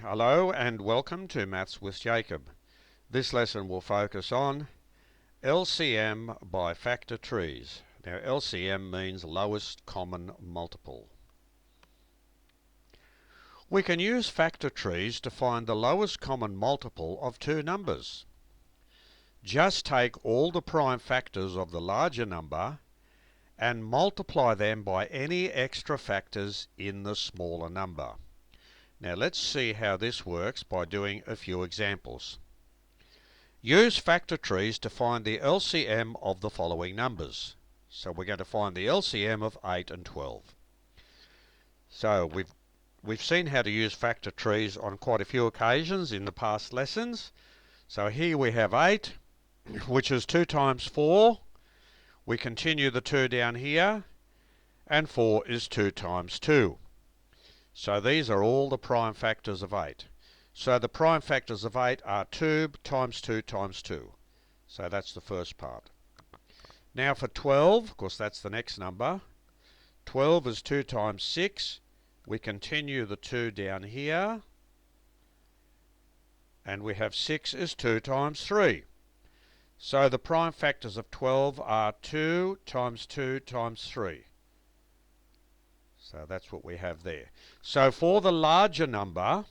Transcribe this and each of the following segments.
Hello and welcome to Maths with Jacob. This lesson will focus on LCM by factor trees. Now LCM means lowest common multiple. We can use factor trees to find the lowest common multiple of two numbers. Just take all the prime factors of the larger number and multiply them by any extra factors in the smaller number. Now let's see how this works by doing a few examples. Use factor trees to find the LCM of the following numbers. So we're going to find the LCM of 8 and 12. So we've seen how to use factor trees on quite a few occasions in the past lessons. So here we have 8, which is 2 times 4. We continue the 2 down here, and 4 is 2 times 2. So these are all the prime factors of 8. So the prime factors of 8 are 2 times 2 times 2. So that's the first part. Now for 12, of course that's the next number. 12 is 2 times 6. We continue the 2 down here. And we have 6 is 2 times 3. So the prime factors of 12 are 2 times 2 times 3. So that's what we have there. So for the larger number,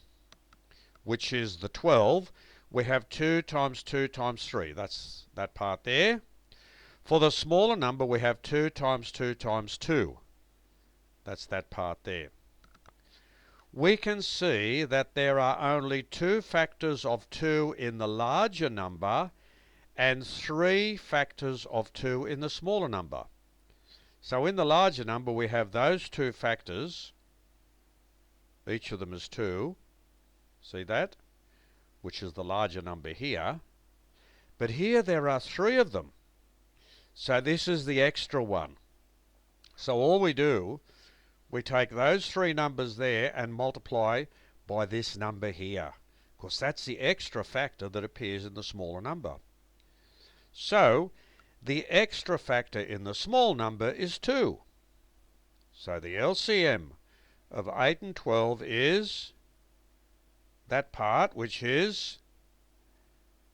which is the 12, we have 2 times 2 times 3. That's that part there. For the smaller number, we have 2 times 2 times 2. That's that part there. We can see that there are only 2 factors of 2 in the larger number and 3 factors of 2 in the smaller number. So in the larger number we have those 2 factors, each of them is 2, see that, which is the larger number here, but here there are 3 of them, so this is the extra one. So all we do, we take those 3 numbers there and multiply by this number here, because that's the extra factor that appears in the smaller number. So the extra factor in the small number is 2. So the LCM of 8 and 12 is that part which is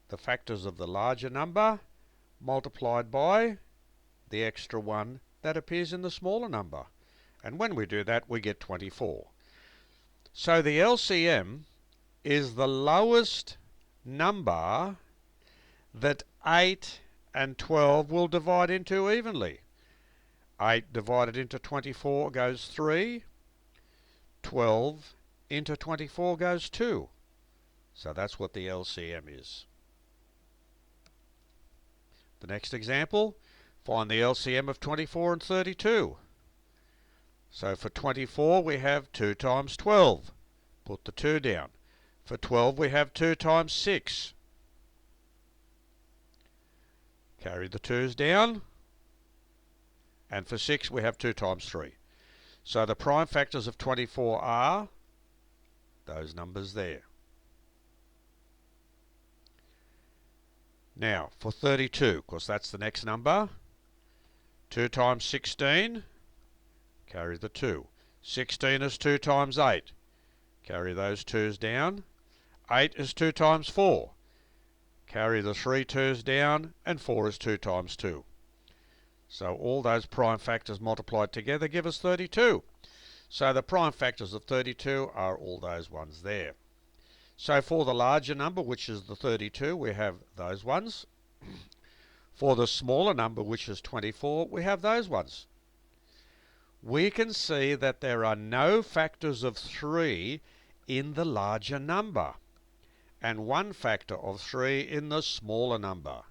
the factors of the larger number multiplied by the extra one that appears in the smaller number. And when we do that, we get 24. So the LCM is the lowest number that 8 and 12 will divide into evenly. 8 divided into 24 goes 3. 12 into 24 goes 2. So that's what the LCM is. The next example, find the LCM of 24 and 32. So for 24 we have 2 times 12. Put the 2 down. For 12 we have 2 times 6. Carry the 2's down, and for 6 we have 2 times 3. So the prime factors of 24 are those numbers there. Now for 32, of course that's the next number. 2 times 16, carry the 2. 16 is 2 times 8. Carry those 2's down. 8 is 2 times 4. Carry the 3 2's down, and 4 is 2 times 2. So all those prime factors multiplied together give us 32. So the prime factors of 32 are all those ones there. So for the larger number, which is the 32, we have those ones. For the smaller number, which is 24, we have those ones. We can see that there are no factors of 3 in the larger number, and 1 factor of 3 in the smaller number.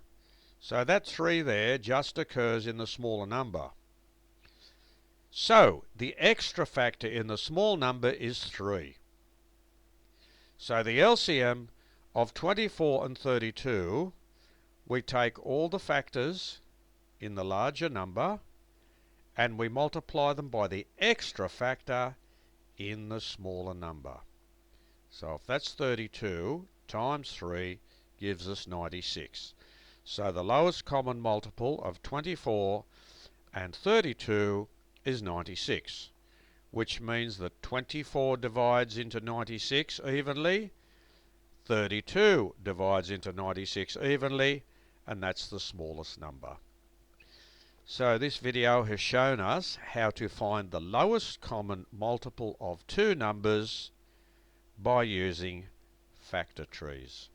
So that 3 there just occurs in the smaller number. So the extra factor in the small number is 3. So the LCM of 24 and 32, we take all the factors in the larger number and we multiply them by the extra factor in the smaller number. So if that's 32 times 3 gives us 96. So the lowest common multiple of 24 and 32 is 96. which means that 24 divides into 96 evenly, 32 divides into 96 evenly, and that's the smallest number. So this video has shown us how to find the lowest common multiple of two numbers by using factor trees.